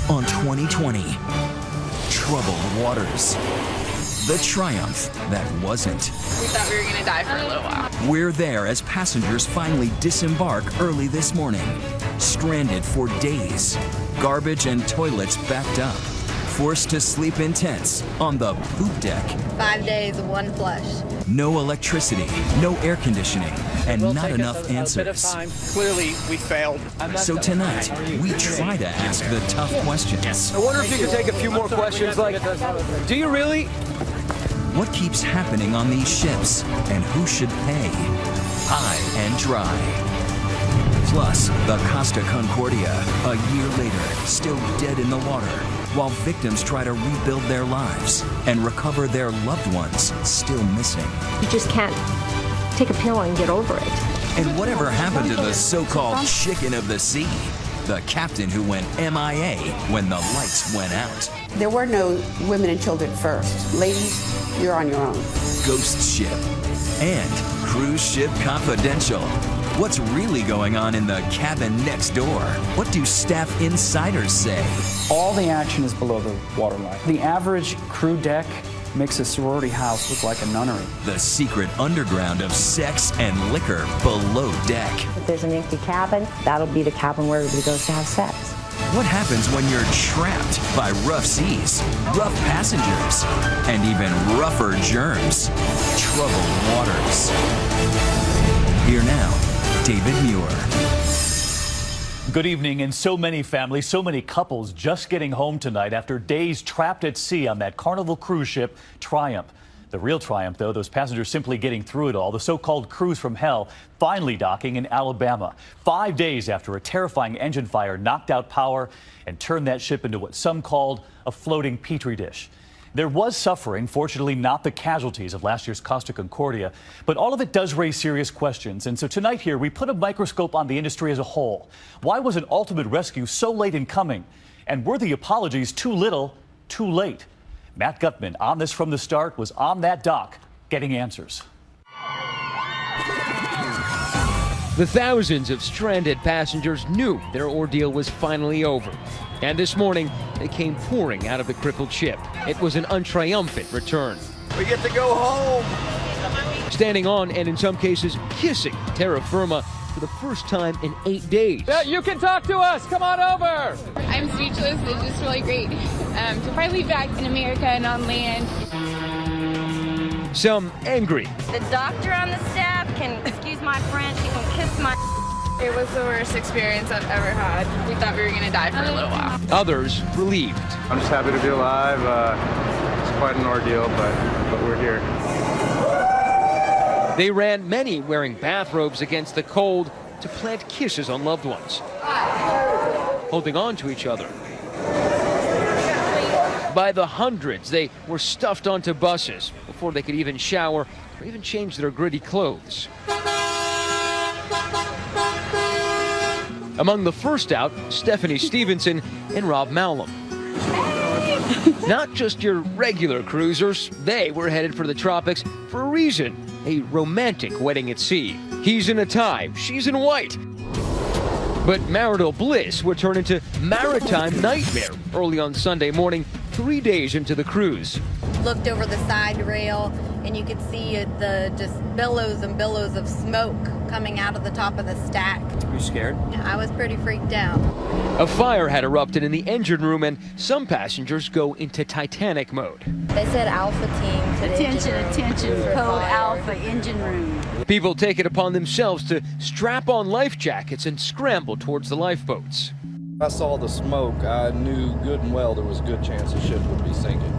on 2020. Troubled waters. The triumph that wasn't. We thought we were going to die for a little while. We're there as passengers finally disembark early this morning. Stranded for days. Garbage and toilets backed up. Forced to sleep in tents on the poop deck. 5 days of one flush. No electricity, no air conditioning, and not enough answers. Clearly, we failed. So tonight, we try to ask the tough questions. I wonder if you could take a few more questions, like, do you really? What keeps happening on these ships, and who should pay? High and dry. Plus, the Costa Concordia, a year later, still dead in the water, while victims try to rebuild their lives and recover their loved ones still missing. You just can't take a pill and get over it. And whatever happened to the so-called chicken of the sea? The captain who went MIA when the lights went out. There were no women and children first. Ladies, you're on your own. Ghost ship and cruise ship confidential. What's really going on in the cabin next door? What do staff insiders say? All the action is below the waterline. The average crew deck makes a sorority house look like a nunnery. The secret underground of sex and liquor below deck. If there's an empty cabin, that'll be the cabin where everybody goes to have sex. What happens when you're trapped by rough seas, rough passengers, and even rougher germs? Troubled waters. Here now, David Muir. Good evening. And so many families, so many couples just getting home tonight after days trapped at sea on that Carnival cruise ship, Triumph. The real triumph, though, those passengers simply getting through it all. The so-called cruise from hell finally docking in Alabama. 5 days after a terrifying engine fire knocked out power and turned that ship into what some called a floating petri dish. There was suffering, fortunately not the casualties of last year's Costa Concordia, but all of it does raise serious questions. And so tonight here, we put a microscope on the industry as a whole. Why was an ultimate rescue so late in coming? And were the apologies too little, too late? Matt Gutman, on this from the start, was on that dock getting answers. The thousands of stranded passengers knew their ordeal was finally over. And this morning, they came pouring out of the crippled ship. It was an untriumphant return. We get to go home. Standing on and in some cases kissing terra firma for the first time in 8 days. Yeah, you can talk to us. Come on over. I'm speechless. It's just really great to finally be back in America and on land. Some angry. The doctor on the staff can, excuse my French, he can kiss my. It was the worst experience I've ever had. We thought we were going to die for a little while. Others relieved. I'm just happy to be alive. It's quite an ordeal, but we're here. They ran, many wearing bathrobes against the cold, to plant kisses on loved ones, holding on to each other. By the hundreds, they were stuffed onto buses before they could even shower or even change their gritty clothes. Among the first out, Stephanie Stevenson and Rob Mallum. Not just your regular cruisers, they were headed for the tropics for a reason, a romantic wedding at sea. He's in a tie, she's in white. But marital bliss would turn into maritime nightmare early on Sunday morning, 3 days into the cruise. Looked over the side rail and you could see the just billows and billows of smoke coming out of the top of the stack. Were you scared? I was pretty freaked out. A fire had erupted in the engine room and some passengers go into Titanic mode. They said Alpha Team to the engine room. Attention, code Alpha engine room. People take it upon themselves to strap on life jackets and scramble towards the lifeboats. I saw the smoke. I knew good and well there was a good chance the ship would be sinking.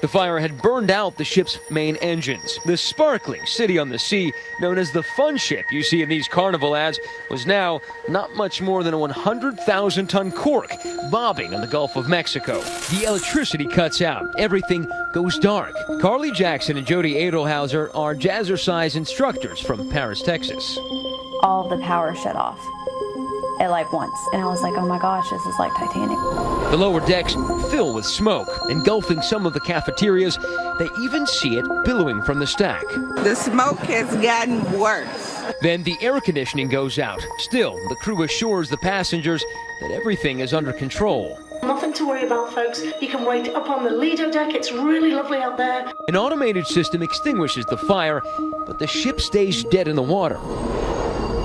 The fire had burned out the ship's main engines. The sparkling city on the sea, known as the fun ship you see in these Carnival ads, was now not much more than a 100,000-ton cork bobbing in the Gulf of Mexico. The electricity cuts out. Everything goes dark. Carly Jackson and Jody Adelhauser are jazzercise instructors from Paris, Texas. All of the power shut off at like once. And I was like, oh my gosh, this is like Titanic. The lower decks fill with smoke, engulfing some of the cafeterias. They even see it billowing from the stack. The smoke has gotten worse. Then the air conditioning goes out. Still, the crew assures the passengers that everything is under control. Nothing to worry about, folks. You can wait up on the Lido deck. It's really lovely out there. An automated system extinguishes the fire, but the ship stays dead in the water.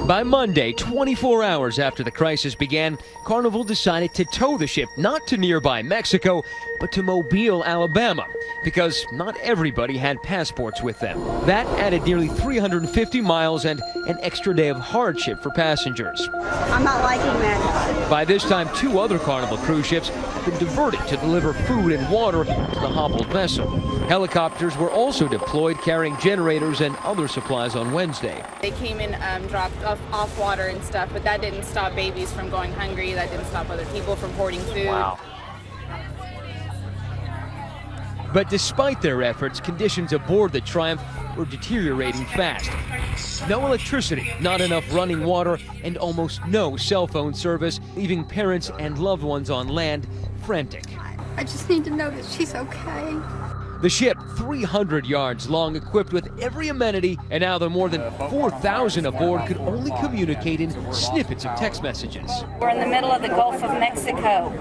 By Monday, 24 hours after the crisis began, Carnival decided to tow the ship not to nearby Mexico, but to Mobile, Alabama, because not everybody had passports with them. That added nearly 350 miles and an extra day of hardship for passengers. I'm not liking that. By this time, 2 other Carnival cruise ships had been diverted to deliver food and water to the hobbled vessel. Helicopters were also deployed carrying generators and other supplies on Wednesday. They came and dropped off water and stuff, but that didn't stop babies from going hungry. That didn't stop other people from hoarding food. Wow. But despite their efforts, conditions aboard the Triumph were deteriorating fast. No electricity, not enough running water, and almost no cell phone service, leaving parents and loved ones on land frantic. I just need to know that she's okay. The ship, 300 yards long, equipped with every amenity, and now the more than 4,000 aboard could only communicate in snippets of text messages. We're in the middle of the Gulf of Mexico.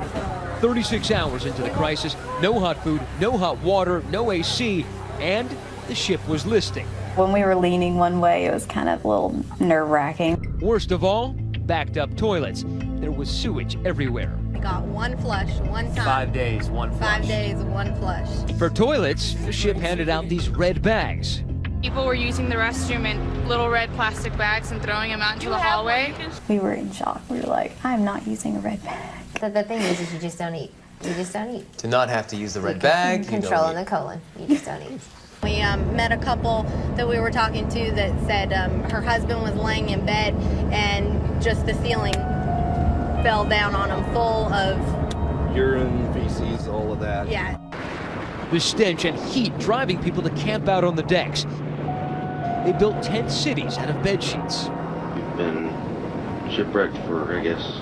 36 hours into the crisis, no hot food, no hot water, no AC, and the ship was listing. When we were leaning one way, it was kind of a little nerve-wracking. Worst of all, backed up toilets. There was sewage everywhere. We got one flush, one time. 5 days, one flush. 5 days, one flush. For toilets, the ship handed out these red bags. People were using the restroom in little red plastic bags and throwing them out into the hallway. We were in shock. We were like, I'm not using a red bag. The thing is you just don't eat. You just don't eat. To not have to use the red bag, Controlling the colon. You just don't eat. We met a couple that we were talking to that said her husband was laying in bed and just the ceiling fell down on him full of urine, feces, all of that. Yeah. The stench and heat driving people to camp out on the decks. They built tent cities out of bed sheets. We've been shipwrecked for, I guess,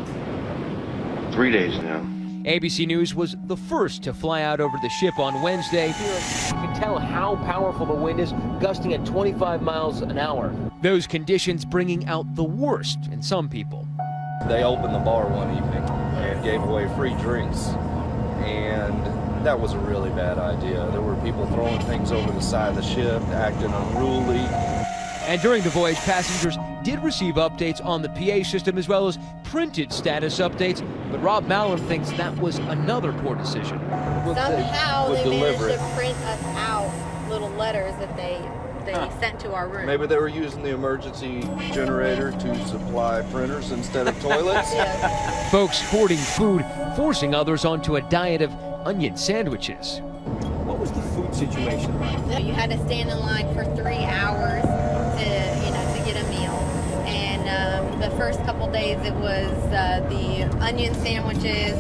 3 days now. ABC News was the first to fly out over the ship on Wednesday. You can tell how powerful the wind is, gusting at 25 miles an hour. Those conditions bringing out the worst in some people. They opened the bar one evening and gave away free drinks, and that was a really bad idea. There were people throwing things over the side of the ship, acting unruly. And during the voyage, passengers did receive updates on the PA system as well as printed status updates, but Rob Mallon thinks that was another poor decision. Somehow they managed to print us out little letters that they sent to our room. Maybe they were using the emergency generator to supply printers instead of toilets. Yes. Folks hoarding food, forcing others onto a diet of onion sandwiches. What was the food situation like? You had to stand in line for 3 hours to get a meal. And the first couple days it was the onion sandwiches.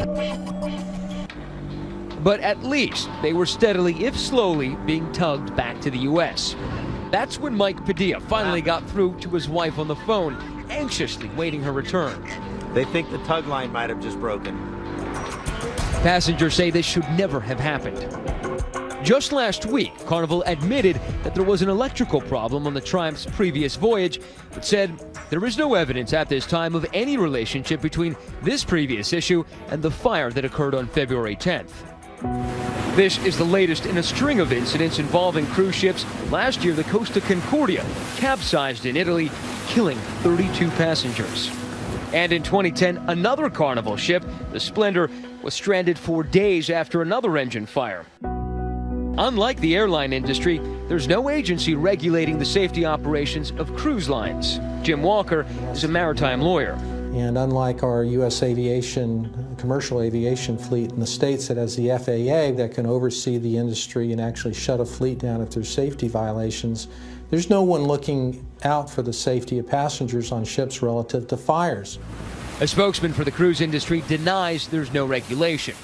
But at least they were steadily, if slowly, being tugged back to the U.S. That's when Mike Padilla finally got through to his wife on the phone, anxiously waiting her return. They think the tug line might have just broken. Passengers say this should never have happened. Just last week, Carnival admitted that there was an electrical problem on the Triumph's previous voyage, but said there is no evidence at this time of any relationship between this previous issue and the fire that occurred on February 10th. This is the latest in a string of incidents involving cruise ships. Last year, the Costa Concordia capsized in Italy, killing 32 passengers. And in 2010, another Carnival ship, the Splendor, was stranded for days after another engine fire. Unlike the airline industry, there's no agency regulating the safety operations of cruise lines. Jim Walker is a maritime lawyer. And unlike our U.S. aviation, commercial aviation fleet in the States that has the FAA that can oversee the industry and actually shut a fleet down if there's safety violations, there's no one looking out for the safety of passengers on ships relative to fires. A spokesman for the cruise industry denies there's no regulation.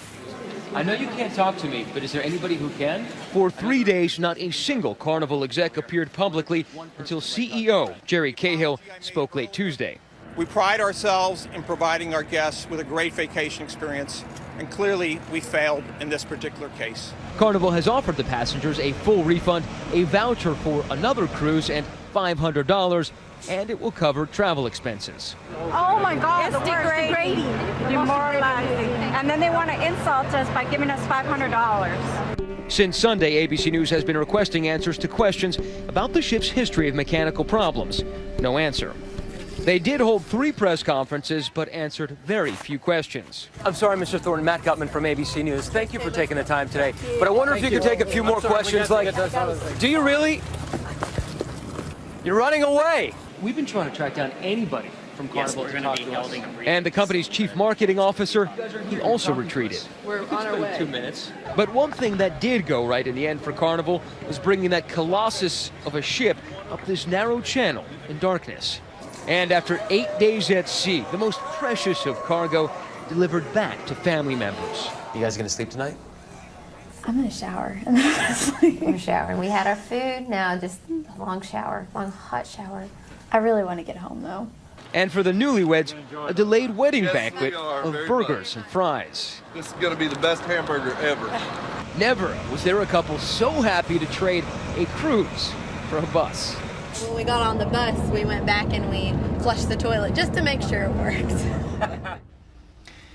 I know you can't talk to me, but is there anybody who can? For 3 days, not a single Carnival exec appeared publicly until CEO Jerry Cahill spoke late Tuesday. We pride ourselves in providing our guests with a great vacation experience, and clearly we failed in this particular case. Carnival has offered the passengers a full refund, a voucher for another cruise, and $500, and it will cover travel expenses. Oh my God, it's degrading. Demoralizing. and then they want to insult us by giving us $500. Since Sunday, ABC News has been requesting answers to questions about the ship's history of mechanical problems. No answer. They did hold 3 press conferences, but answered very few questions. I'm sorry, Mr. Thornton. Matt Gutman from ABC News. Thank you for taking the time today. But I wonder if you could take a few more questions, like, do you really? You're running away. We've been trying to track down anybody from Carnival to talk to us. And the company's chief marketing officer, he also retreated. We're on our way. 2 minutes. But one thing that did go right in the end for Carnival was bringing that colossus of a ship up this narrow channel in darkness. And after 8 days at sea, the most precious of cargo delivered back to family members. You guys gonna sleep tonight? I'm gonna shower. We're showering. We had our food, now just a long shower, long hot shower. I really want to get home though. And for the newlyweds, a delayed wedding banquet of burgers and fries. This is going to be the best hamburger ever. Never was there a couple so happy to trade a cruise for a bus. When we got on the bus, we went back and we flushed the toilet just to make sure it worked.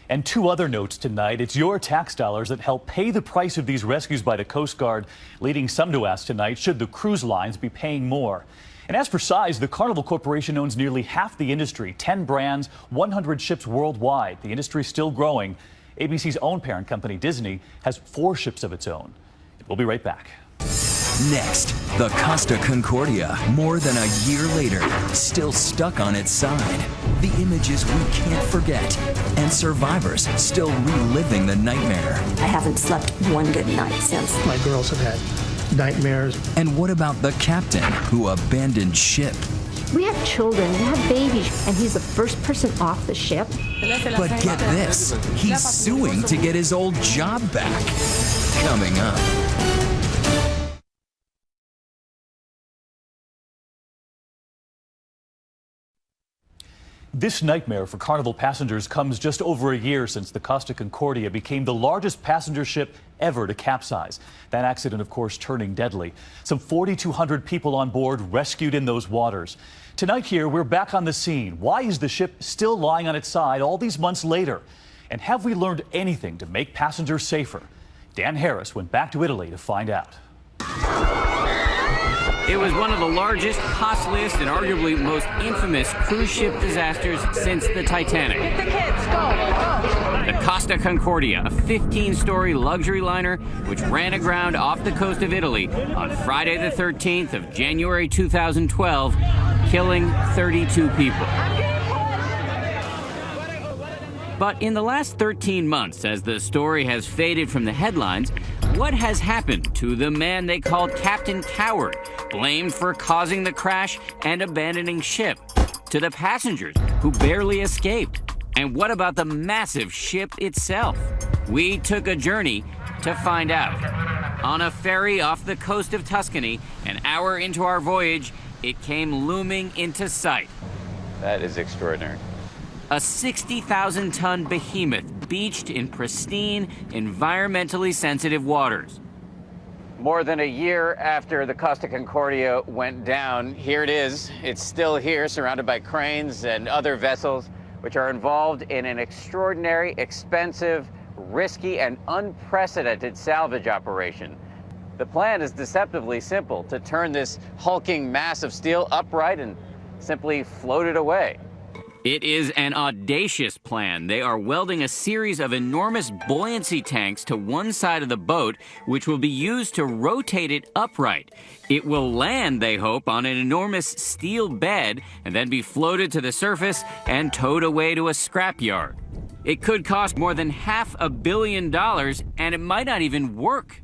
And 2 other notes tonight. It's your tax dollars that help pay the price of these rescues by the Coast Guard, leading some to ask tonight, should the cruise lines be paying more? And as for size, the Carnival Corporation owns nearly half the industry, 10 brands, 100 ships worldwide. The industry is still growing. ABC's own parent company, Disney, has 4 ships of its own. We'll be right back. Next, the Costa Concordia, more than a year later, still stuck on its side. The images we can't forget, and survivors still reliving the nightmare. I haven't slept one good night since. My girls have had nightmares. And what about the captain who abandoned ship? We have children, we have babies, and he's the first person off the ship. But get this, he's suing to get his old job back. Coming up. This nightmare for Carnival passengers comes just over a year since the Costa Concordia became the largest passenger ship ever to capsize. That accident, of course, turning deadly. Some 4,200 people on board rescued in those waters. Tonight here, we're back on the scene. Why is the ship still lying on its side all these months later? And have we learned anything to make passengers safer? Dan Harris went back to Italy to find out. It was one of the largest, costliest, and arguably most infamous cruise ship disasters since the Titanic. Get the kids, go. The Costa Concordia, a 15-story luxury liner which ran aground off the coast of Italy on Friday the 13th of January 2012, killing 32 people. But in the last 13 months, as the story has faded from the headlines, what has happened to the man they called Captain Coward, blamed for causing the crash and abandoning ship? To the passengers who barely escaped? And what about the massive ship itself? We took a journey to find out. On a ferry off the coast of Tuscany, an hour into our voyage, it came looming into sight. That is extraordinary. A 60,000-ton behemoth beached in pristine, environmentally sensitive waters. More than a year after the Costa Concordia went down, here it is. It's still here, surrounded by cranes and other vessels, which are involved in an extraordinary, expensive, risky, and unprecedented salvage operation. The plan is deceptively simple: to turn this hulking mass of steel upright and simply float it away. It is an audacious plan. They are welding a series of enormous buoyancy tanks to one side of the boat, which will be used to rotate it upright. It will land, they hope, on an enormous steel bed and then be floated to the surface and towed away to a scrapyard. It could cost more than $500 million, and it might not even work.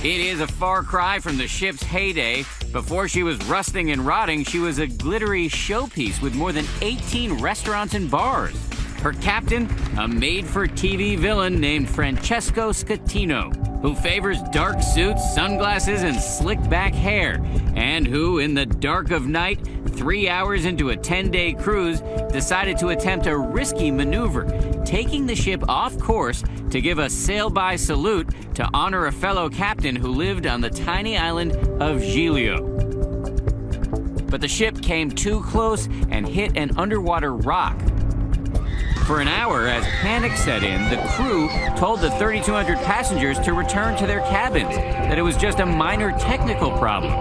It is a far cry from the ship's heyday. Before she was rusting and rotting, she was a glittery showpiece with more than 18 restaurants and bars. Her captain, a made-for-TV villain named Francesco Scatino, who favors dark suits, sunglasses, and slick-back hair, and who, in the dark of night, 3 hours into a 10-day cruise, decided to attempt a risky maneuver, taking the ship off course to give a sail-by salute to honor a fellow captain who lived on the tiny island of Giglio. But the ship came too close and hit an underwater rock. For an hour, as panic set in, the crew told the 3,200 passengers to return to their cabins, that it was just a minor technical problem.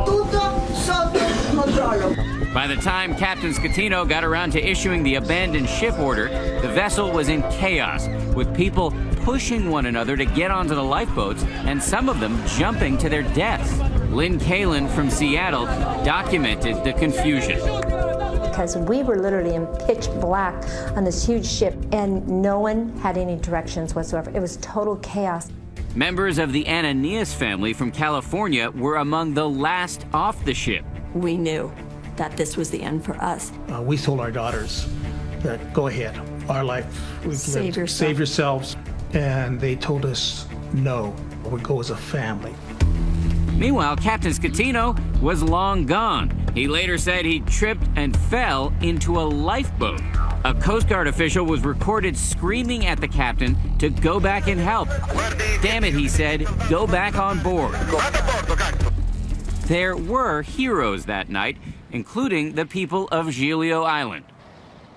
By the time Captain Scatino got around to issuing the abandoned ship order, the vessel was in chaos, with people pushing one another to get onto the lifeboats, and some of them jumping to their deaths. Lynn Kalin from Seattle documented the confusion. Because we were literally in pitch black on this huge ship, and no one had any directions whatsoever. It was total chaos. Members of the Ananias family from California were among the last off the ship. We knew that this was the end for us. We told our daughters that go ahead, our life, Save yourself. Save yourselves. And they told us no, we go as a family. Meanwhile, Captain Scatino was long gone. He later said he tripped and fell into a lifeboat. A Coast Guard official was recorded screaming at the captain to go back and help. Damn it, he said, go back on board. There were heroes that night, including the people of Giglio Island.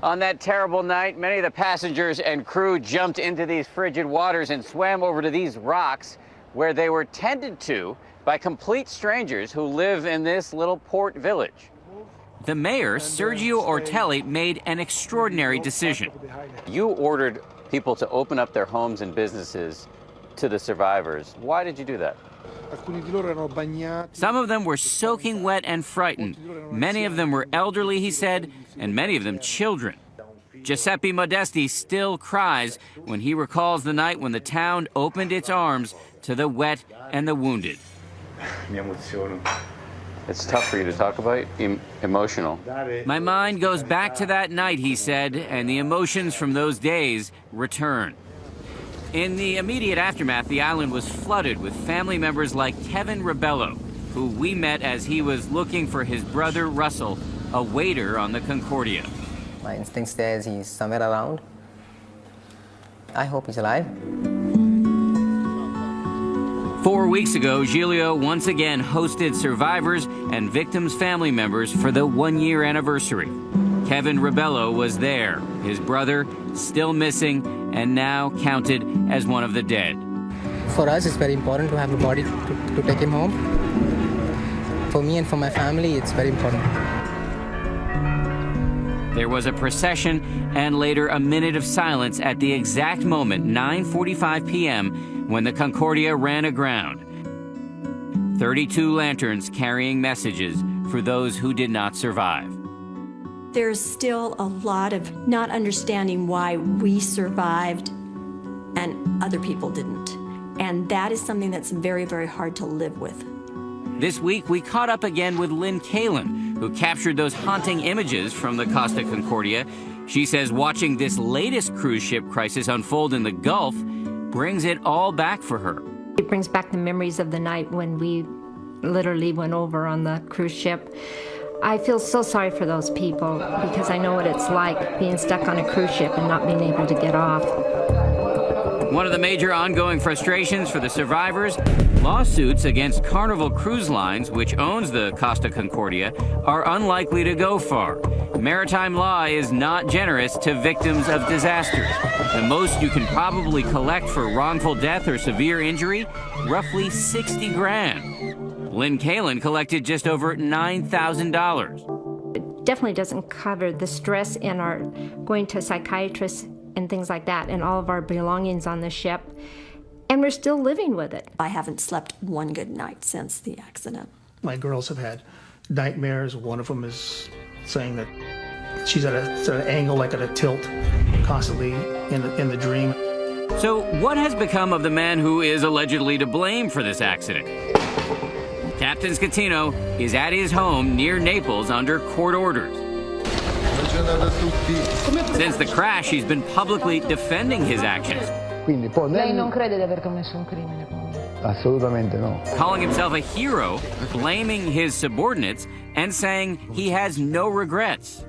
On that terrible night, many of the passengers and crew jumped into these frigid waters and swam over to these rocks, where they were tended to by complete strangers who live in this little port village. The mayor, Sergio Ortelli, made an extraordinary decision. You ordered people to open up their homes and businesses to the survivors. Why did you do that? Some of them were soaking wet and frightened. Many of them were elderly, he said, and many of them children. Giuseppe Modesti still cries when he recalls the night when the town opened its arms to the wet and the wounded. It's tough for you to talk about, emotional. My mind goes back to that night, he said, and the emotions from those days return. In the immediate aftermath, the island was flooded with family members like Kevin Rebello, who we met as he was looking for his brother Russell, a waiter on the Concordia. My instinct says he's somewhere around. I hope he's alive. 4 weeks ago, Giglio once again hosted survivors and victims' family members for the one-year anniversary. Kevin Rebello was there, his brother still missing and now counted as one of the dead. For us, it's very important to have a body to take him home. For me and for my family, it's very important. There was a procession and later a minute of silence at the exact moment, 9:45 p.m., when the Concordia ran aground. 32 lanterns carrying messages for those who did not survive. There's still a lot of not understanding why we survived and other people didn't. And that is something that's very, very hard to live with. This week, we caught up again with Lynn Kalin, who captured those haunting images from the Costa Concordia. She says watching this latest cruise ship crisis unfold in the Gulf brings it all back for her. It brings back the memories of the night when we literally went over on the cruise ship. I feel so sorry for those people because I know what it's like being stuck on a cruise ship and not being able to get off. One of the major ongoing frustrations for the survivors, lawsuits against Carnival Cruise Lines, which owns the Costa Concordia, are unlikely to go far. Maritime law is not generous to victims of disasters. The most you can probably collect for wrongful death or severe injury, roughly 60 grand. Lynn Kalin collected just over $9,000. It definitely doesn't cover the stress in our going to psychiatrists and things like that, and all of our belongings on the ship, and we're still living with it. I haven't slept one good night since the accident. My girls have had nightmares. One of them is saying that she's at an angle, like at a tilt, constantly in the dream. So what has become of the man who is allegedly to blame for this accident? Captain Scatino is at his home near Naples under court orders. Since the crash, he's been publicly defending his actions. Lei non crede di aver commesso un crimine? Assolutamente no. Calling himself a hero, blaming his subordinates, and saying he has no regrets.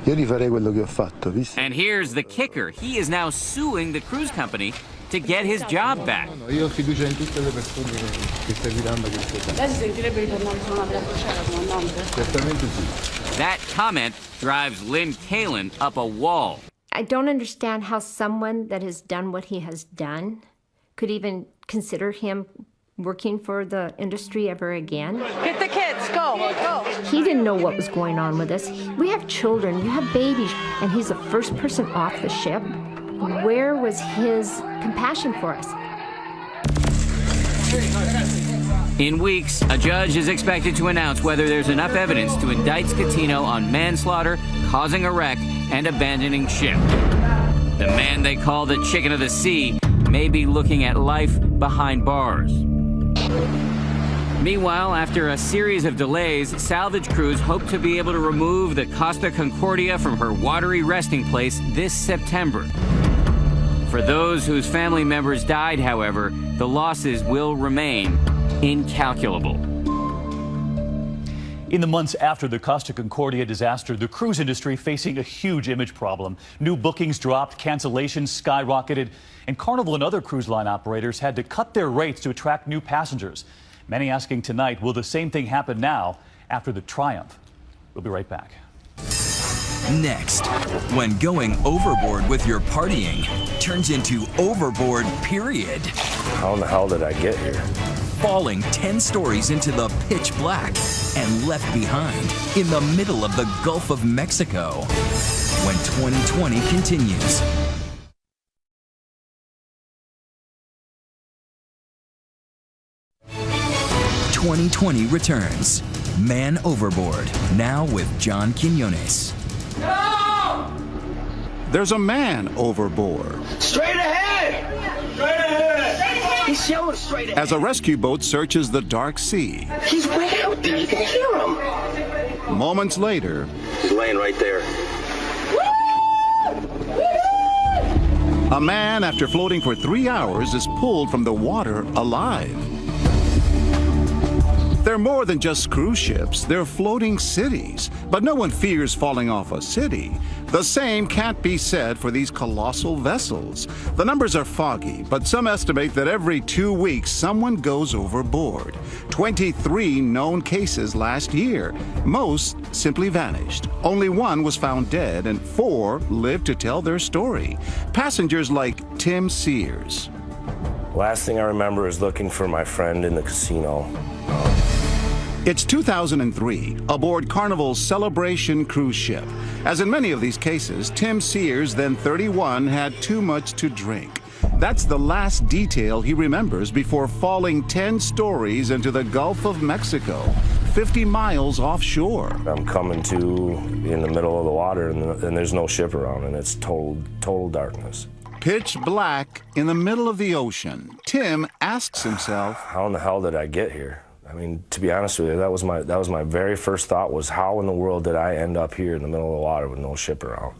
Io rifarei quello che ho fatto, visto? And here's the kicker. He is now suing the cruise company to get his job back. Io ho fiducia in tutte le persone che serviranno a questo Lei si sentirebbe ritornare su una crociera, comandante? Certamente sì. That comment drives Lynn Kalin up a wall. I don't understand how someone that has done what he has done could even consider him working for the industry ever again. Get the kids, go, go. He didn't know what was going on with us. We have children, you have babies, and he's the first person off the ship. Where was his compassion for us? In weeks, a judge is expected to announce whether there's enough evidence to indict Scatino on manslaughter, causing a wreck, and abandoning ship. The man they call the Chicken of the Sea may be looking at life behind bars. Meanwhile, after a series of delays, salvage crews hope to be able to remove the Costa Concordia from her watery resting place this September. For those whose family members died, however, the losses will remain incalculable. In the months after the Costa Concordia disaster, the cruise industry facing a huge image problem. New bookings dropped, cancellations skyrocketed, and Carnival and other cruise line operators had to cut their rates to attract new passengers. Many asking tonight, will the same thing happen now after the Triumph? We'll be right back. Next, when going overboard with your partying turns into overboard, period. How in the hell did I get here? Falling 10 stories into the pitch black and left behind in the middle of the Gulf of Mexico. When 2020 continues. "2020 returns. Man Overboard, now with John Quinones. No! There's a man overboard. Straight ahead! Straight ahead! He's yelling straight ahead. As a rescue boat searches the dark sea. He's way out there. You can hear him. Moments later, he's laying right there. A man, after floating for 3 hours, is pulled from the water alive. They're more than just cruise ships, they're floating cities. But no one fears falling off a city. The same can't be said for these colossal vessels. The numbers are foggy, but some estimate that every 2 weeks someone goes overboard. 23 known cases last year. Most simply vanished. Only one was found dead, and 4 lived to tell their story. Passengers like Tim Sears. Last thing I remember is looking for my friend in the casino. It's 2003, aboard Carnival's Celebration cruise ship. As in many of these cases, Tim Sears, then 31, had too much to drink. That's the last detail he remembers before falling 10 stories into the Gulf of Mexico, 50 miles offshore. I'm coming to in the middle of the water, and there's no ship around, and it's total darkness. Pitch black in the middle of the ocean. Tim asks himself, how in the hell did I get here? I mean, to be honest with you, that was my very first thought, was how in the world did I end up here in the middle of the water with no ship around?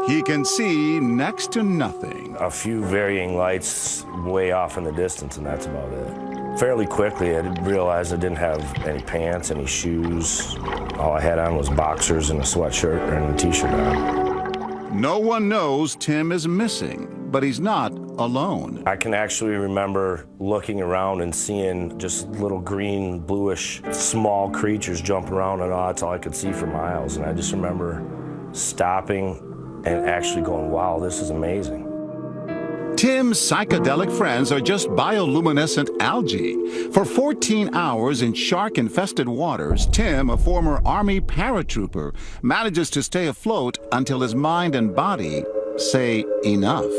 He can see next to nothing. A few varying lights way off in the distance, and that's about it. Fairly quickly, I realized I didn't have any pants, any shoes. All I had on was boxers and a sweatshirt and a t-shirt on. No one knows Tim is missing, but he's not alone. I can actually remember looking around and seeing just little green, bluish, small creatures jump around, and that's all I could see for miles. And I just remember stopping and actually going, wow, this is amazing. Tim's psychedelic friends are just bioluminescent algae. For 14 hours in shark-infested waters, Tim, a former Army paratrooper, manages to stay afloat until his mind and body say enough.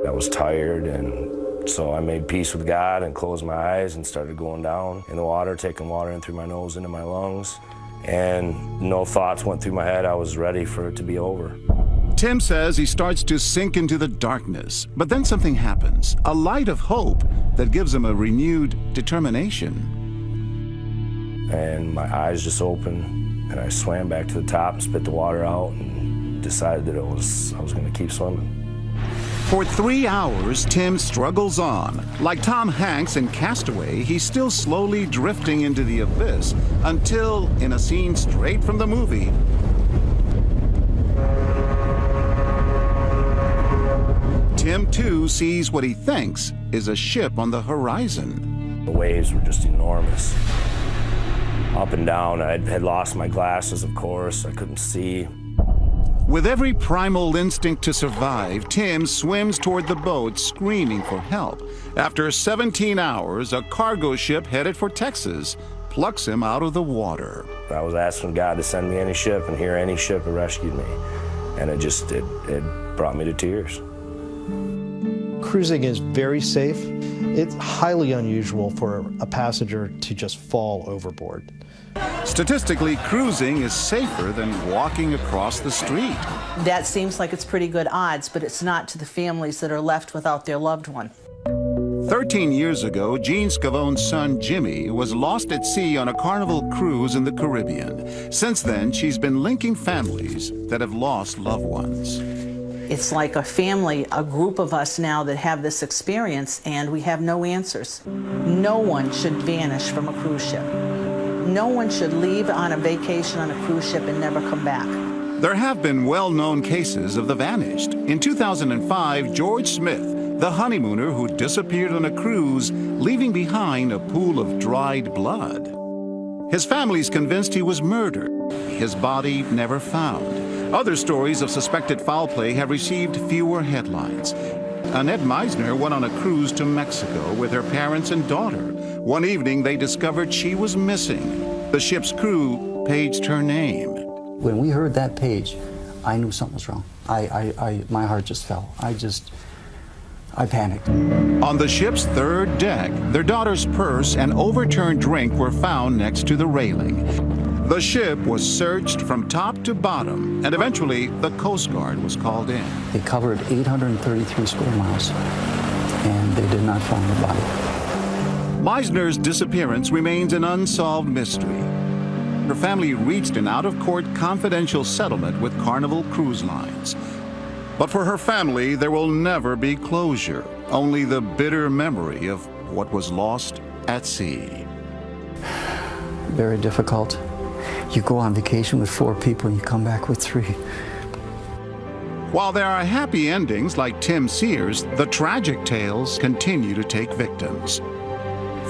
I was tired, and so I made peace with God and closed my eyes and started going down in the water, taking water in through my nose into my lungs, and no thoughts went through my head. I was ready for it to be over. Tim says he starts to sink into the darkness, but then something happens, a light of hope that gives him a renewed determination. And my eyes just opened, and I swam back to the top and spit the water out and decided that I was going to keep swimming. For 3 hours, Tim struggles on. Like Tom Hanks in Castaway, he's still slowly drifting into the abyss until, in a scene straight from the movie, Tim, too, sees what he thinks is a ship on the horizon. The waves were just enormous. Up and down. I had lost my glasses, of course. I couldn't see. With every primal instinct to survive, Tim swims toward the boat, screaming for help. After 17 hours, a cargo ship headed for Texas plucks him out of the water. I was asking God to send me any ship, and here any ship had rescued me. And it brought me to tears. Cruising is very safe. It's highly unusual for a passenger to just fall overboard. Statistically, cruising is safer than walking across the street. That seems like it's pretty good odds, but it's not to the families that are left without their loved one. 13 years ago, Jean Scavone's son, Jimmy, was lost at sea on a Carnival cruise in the Caribbean. Since then, she's been linking families that have lost loved ones. It's like a family, a group of us now that have this experience, and we have no answers. No one should vanish from a cruise ship. No one should leave on a vacation on a cruise ship and never come back. There have been well-known cases of the vanished. In 2005, George Smith, the honeymooner who disappeared on a cruise, leaving behind a pool of dried blood. His family's convinced he was murdered. His body never found. Other stories of suspected foul play have received fewer headlines. Annette Meisner went on a cruise to Mexico with her parents and daughter. One evening, they discovered she was missing. The ship's crew paged her name. When we heard that page, I knew something was wrong. My heart just fell. I panicked. On the ship's third deck, their daughter's purse and overturned drink were found next to the railing. The ship was searched from top to bottom, and eventually the Coast Guard was called in. They covered 833 square miles, and they did not find the body. Meisner's disappearance remains an unsolved mystery. Her family reached an out-of-court confidential settlement with Carnival Cruise Lines. But for her family, there will never be closure, only the bitter memory of what was lost at sea. Very difficult. You go on vacation with 4 people and you come back with 3. While there are happy endings like Tim Sears, the tragic tales continue to take victims.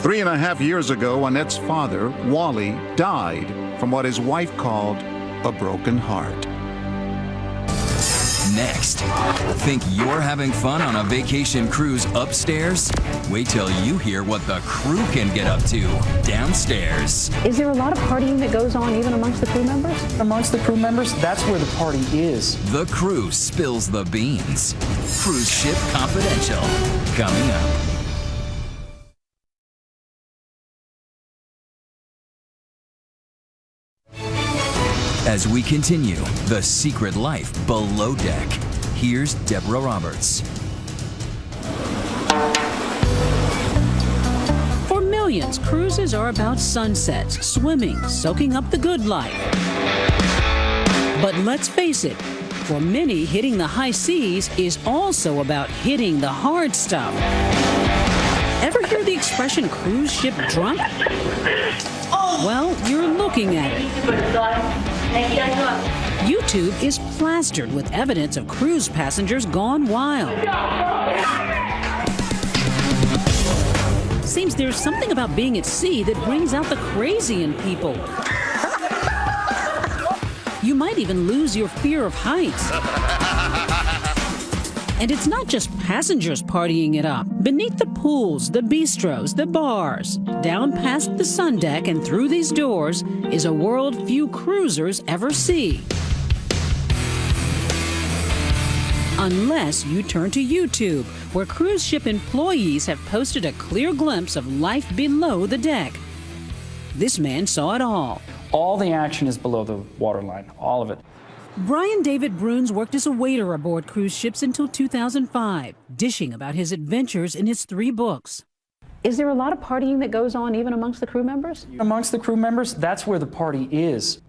3.5 years ago, Annette's father, Wally, died from what his wife called a broken heart. Next, think you're having fun on a vacation cruise upstairs? Wait till you hear what the crew can get up to downstairs. Is there a lot of partying that goes on even amongst the crew members? Amongst the crew members, that's where the party is. The crew spills the beans. Cruise Ship Confidential, coming up. As we continue, the secret life below deck. Here's Deborah Roberts. For millions, cruises are about sunsets, swimming, soaking up the good life. But let's face it, for many, hitting the high seas is also about hitting the hard stuff. Ever hear the expression cruise ship drunk? Well, you're looking at it. YouTube is plastered with evidence of cruise passengers gone wild. Seems there's something about being at sea that brings out the crazy in people. You might even lose your fear of heights. And it's not just passengers partying it up. Beneath the pools, the bistros, the bars, down past the sun deck and through these doors is a world few cruisers ever see. Unless you turn to YouTube, where cruise ship employees have posted a clear glimpse of life below the deck. This man saw it all. All the action is below the waterline, all of it. Brian David Bruns worked as a waiter aboard cruise ships until 2005, dishing about his adventures in his 3 books. Is there a lot of partying that goes on even amongst the crew members? Amongst the crew members, that's where the party is.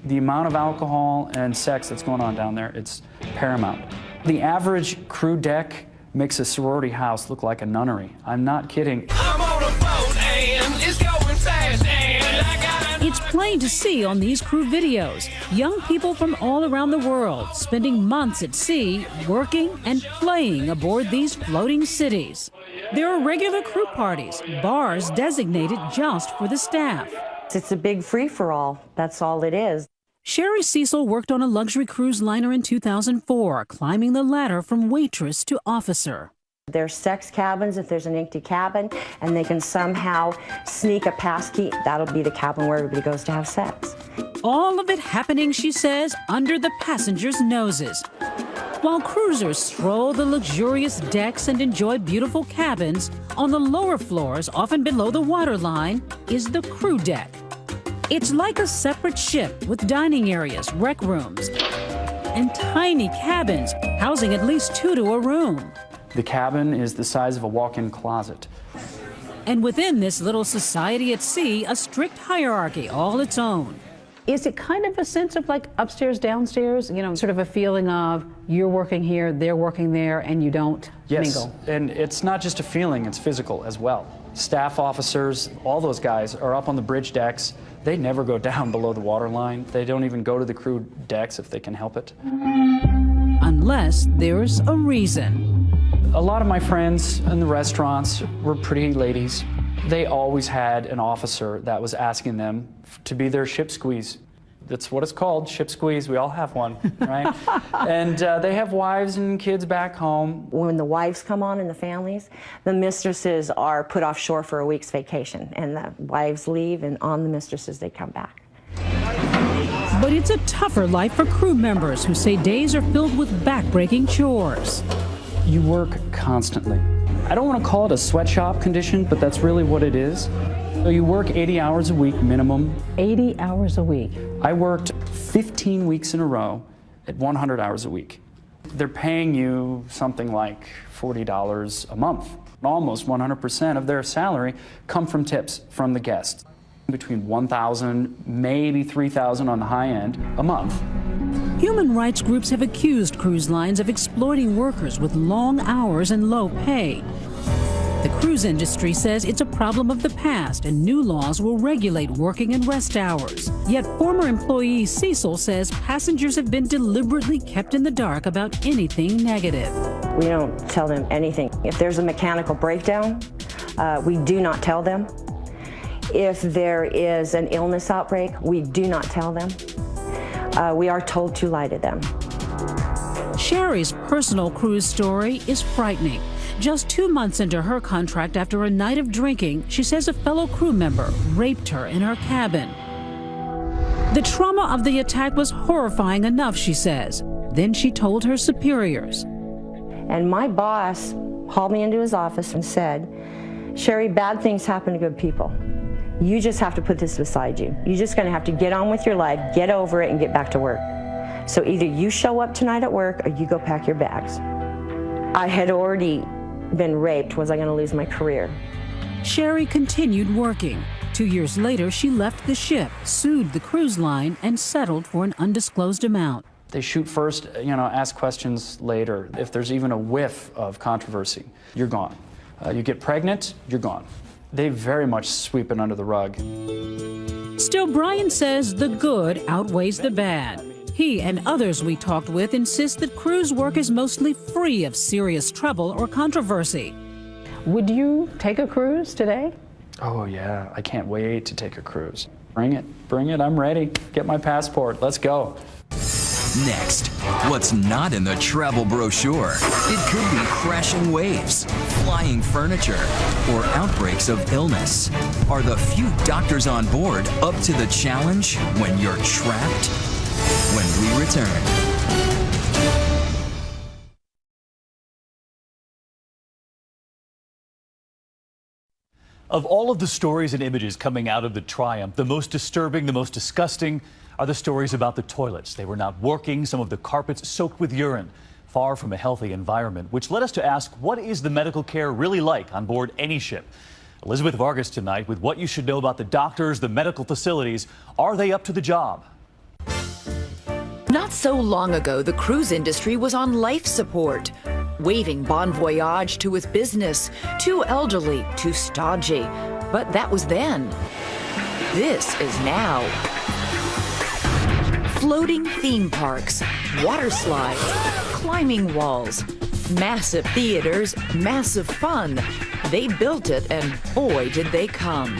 The amount of alcohol and sex that's going on down there, it's paramount. The average crew deck makes a sorority house look like a nunnery. I'm not kidding. I'm on a boat and it's going fast and I got It's plain to see on these crew videos, young people from all around the world spending months at sea, working and playing aboard these floating cities. There are regular crew parties, bars designated just for the staff. It's a big free-for-all. That's all it is. Sherry Cecil worked on a luxury cruise liner in 2004, climbing the ladder from waitress to officer. There's sex cabins if there's an empty cabin, and they can somehow sneak a pass key. That'll be the cabin where everybody goes to have sex. All of it happening, she says, under the passengers' noses. While cruisers stroll the luxurious decks and enjoy beautiful cabins, on the lower floors, often below the waterline, is the crew deck. It's like a separate ship with dining areas, rec rooms, and tiny cabins housing at least 2 to a room. The cabin is the size of a walk-in closet. And within this little society at sea, a strict hierarchy all its own. Is it kind of a sense of like upstairs, downstairs, you know, sort of a feeling of you're working here, they're working there, and you don't mingle? Yes, and it's not just a feeling, it's physical as well. Staff officers, all those guys are up on the bridge decks. They never go down below the waterline. They don't even go to the crew decks if they can help it. Unless there's a reason. A lot of my friends in the restaurants were pretty ladies. They always had an officer that was asking them to be their ship squeeze. That's what it's called, ship squeeze. We all have one, right? And they have wives and kids back home. When the wives come on in the families, the mistresses are put offshore for a week's vacation, and the wives leave, and on the mistresses they come back. But it's a tougher life for crew members who say days are filled with back-breaking chores. You work constantly. I don't want to call it a sweatshop condition, but that's really what it is. So you work 80 hours a week minimum. 80 hours a week. I worked 15 weeks in a row at 100 hours a week. They're paying you something like $40 a month. Almost 100% of their salary come from tips from the guests. Between $1,000, maybe $3,000 on the high end a month. Human rights groups have accused cruise lines of exploiting workers with long hours and low pay. The cruise industry says it's a problem of the past and new laws will regulate working and rest hours. Yet former employee Cecil says passengers have been deliberately kept in the dark about anything negative. We don't tell them anything. If there's a mechanical breakdown, we do not tell them. If there is an illness outbreak, we do not tell them. We are told to lie to them. Sherry's personal cruise story is frightening. Just 2 months into her contract after a night of drinking, she says a fellow crew member raped her in her cabin. The trauma of the attack was horrifying enough, she says. Then she told her superiors. And my boss hauled me into his office and said, "Sherry, bad things happen to good people. You just have to put this beside you. You're just going to have to get on with your life, get over it, and get back to work. So either you show up tonight at work or you go pack your bags." I had already been raped. Was I going to lose my career? Sherry continued working. 2 years later, she left the ship, sued the cruise line, and settled for an undisclosed amount. They shoot first, ask questions later. If there's even a whiff of controversy, you're gone. You get pregnant, you're gone. They very much sweep it under the rug. Still, Brian says the good outweighs the bad. He and others we talked with insist that cruise work is mostly free of serious trouble or controversy. Would you take a cruise today? Oh yeah, I can't wait to take a cruise. Bring it, I'm ready. Get my passport, let's go. Next, what's not in the travel brochure? It could be crashing waves, flying furniture, or outbreaks of illness. Are the few doctors on board up to the challenge when you're trapped? When we return. Of all of the stories and images coming out of the Triumph, the most disturbing, the most disgusting are the stories about the toilets. They were not working, some of the carpets soaked with urine, far from a healthy environment, which led us to ask, what is the medical care really like on board any ship? Elizabeth Vargas tonight with what you should know about the doctors, the medical facilities. Are they up to the job? Not so long ago, the cruise industry was on life support, waving bon voyage to its business, too elderly, too stodgy. But that was then. This is now. Floating theme parks, water slides, climbing walls, massive theaters, massive fun. They built it, and boy, did they come.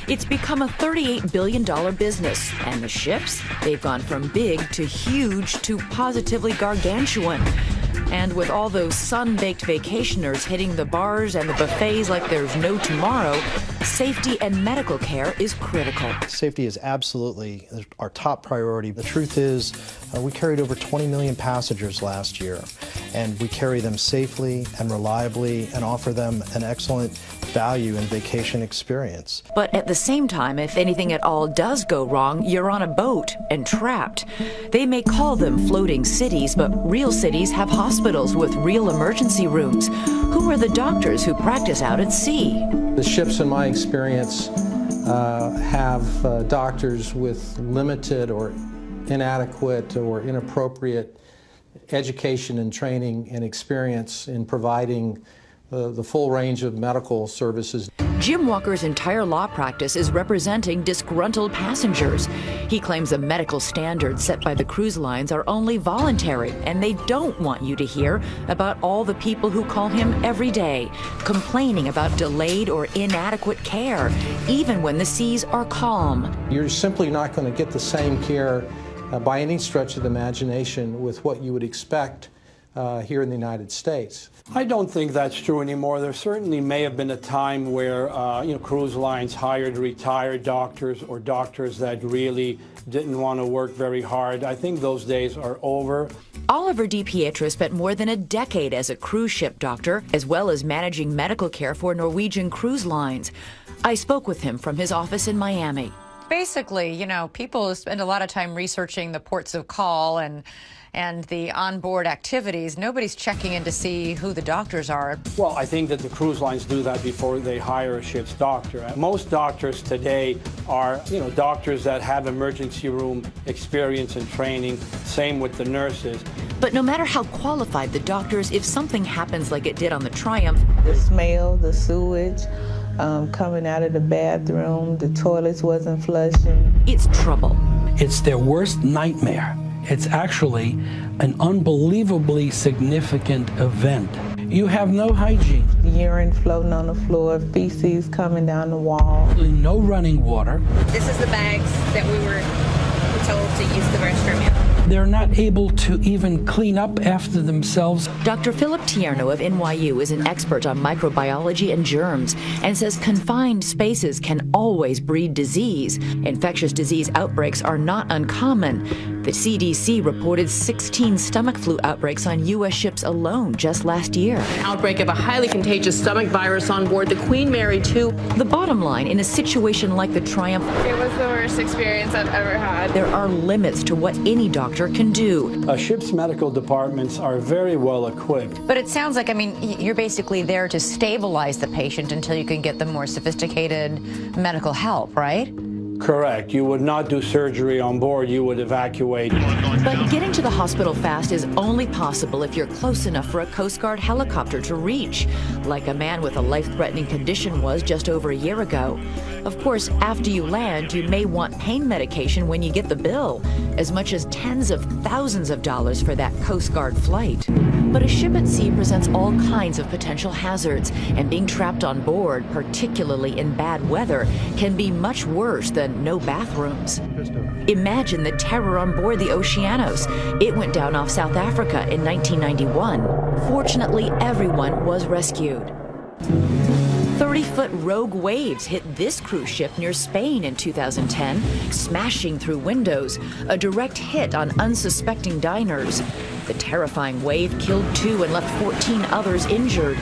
It's become a $38 billion business, and the ships, they've gone from big to huge to positively gargantuan. And with all those sun-baked vacationers hitting the bars and the buffets like there's no tomorrow, safety and medical care is critical. Safety is absolutely our top priority. The truth is, we carried over 20 million passengers last year, and we carry them safely and reliably and offer them an excellent value and vacation experience. But at the same time, if anything at all does go wrong, you're on a boat and trapped. They may call them floating cities, but real cities have hospitals with real emergency rooms. Who are the doctors who practice out at sea? The ships, in my experience, have doctors with limited or inadequate or inappropriate education and training and experience in providing the full range of medical services. Jim Walker's entire law practice is representing disgruntled passengers. He claims the medical standards set by the cruise lines are only voluntary, and they don't want you to hear about all the people who call him every day, complaining about delayed or inadequate care, even when the seas are calm. You're simply not going to get the same care by any stretch of the imagination with what you would expect here in the United States. I don't think that's true anymore. There certainly may have been a time where cruise lines hired retired doctors or doctors that really didn't want to work very hard. I think those days are over. Oliver DiPietro spent more than a decade as a cruise ship doctor, as well as managing medical care for Norwegian Cruise Lines. I spoke with him from his office in Miami. Basically, you know, people spend a lot of time researching the ports of call and the onboard activities. Nobody's checking in to see who the doctors are. Well, I think that the cruise lines do that before they hire a ship's doctor. Most doctors today are, doctors that have emergency room experience and training. Same with the nurses. But no matter how qualified the doctors, if something happens like it did on the Triumph, the smell, the sewage, coming out of the bathroom, the toilets wasn't flushing. It's trouble. It's their worst nightmare. It's actually an unbelievably significant event. You have no hygiene. Urine floating on the floor, feces coming down the wall. No running water. This is the bags that we were told to use the restroom in. They're not able to even clean up after themselves. Dr. Philip Tierno of NYU is an expert on microbiology and germs and says confined spaces can always breed disease. Infectious disease outbreaks are not uncommon. The CDC reported 16 stomach flu outbreaks on U.S. ships alone just last year. An outbreak of a highly contagious stomach virus on board the Queen Mary 2. The bottom line, in a situation like the Triumph, it was the worst experience I've ever had. There are limits to what any doctor can do. Ship's medical departments are very well equipped. But it sounds like, you're basically there to stabilize the patient until you can get the more sophisticated medical help, right? Correct. You would not do surgery on board, you would evacuate. But getting to the hospital fast is only possible if you're close enough for a Coast Guard helicopter to reach, like a man with a life-threatening condition was just over a year ago. Of course, after you land, you may want pain medication when you get the bill, as much as tens of thousands of dollars for that Coast Guard flight. But a ship at sea presents all kinds of potential hazards, and being trapped on board, particularly in bad weather, can be much worse than no bathrooms. Imagine the terror on board the Oceanos. It went down off South Africa in 1991. Fortunately, everyone was rescued. 30-foot rogue waves hit this cruise ship near Spain in 2010, smashing through windows, a direct hit on unsuspecting diners. The terrifying wave killed 2 and left 14 others injured.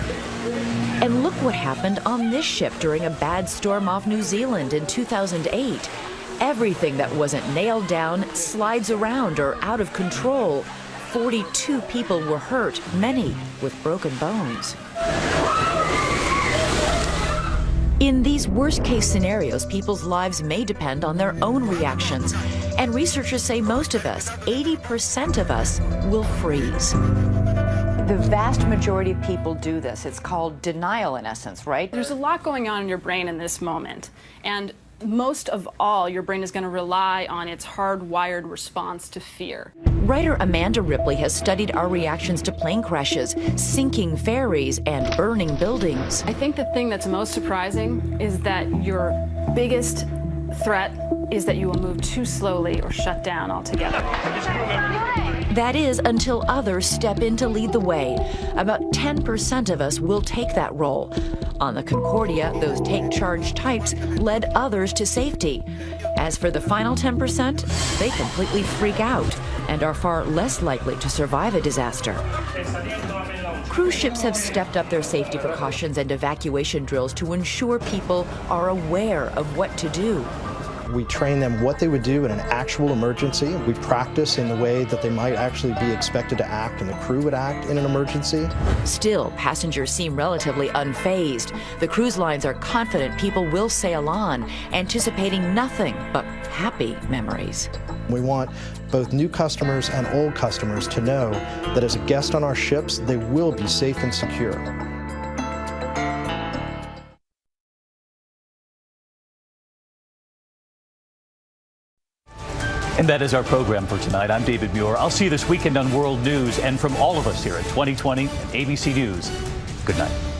And look what happened on this ship during a bad storm off New Zealand in 2008. Everything that wasn't nailed down slides around or out of control. 42 people were hurt, many with broken bones. In these worst-case scenarios, people's lives may depend on their own reactions. And researchers say most of us, 80% of us, will freeze. The vast majority of people do this. It's called denial, in essence, right? There's a lot going on in your brain in this moment. And most of all, your brain is going to rely on its hardwired response to fear. Writer Amanda Ripley has studied our reactions to plane crashes, sinking ferries, and burning buildings. I think the thing that's most surprising is that your biggest threat is that you will move too slowly or shut down altogether. That is, until others step in to lead the way. About 10% of us will take that role. On the Concordia, those take-charge types led others to safety. As for the final 10%, they completely freak out and are far less likely to survive a disaster. Cruise ships have stepped up their safety precautions and evacuation drills to ensure people are aware of what to do. We train them what they would do in an actual emergency. We practice in the way that they might actually be expected to act and the crew would act in an emergency. Still, passengers seem relatively unfazed. The cruise lines are confident people will sail on, anticipating nothing but happy memories. We want both new customers and old customers to know that as a guest on our ships, they will be safe and secure. And that is our program for tonight. I'm David Muir. I'll see you this weekend on World News. And from all of us here at 2020 and ABC News, good night.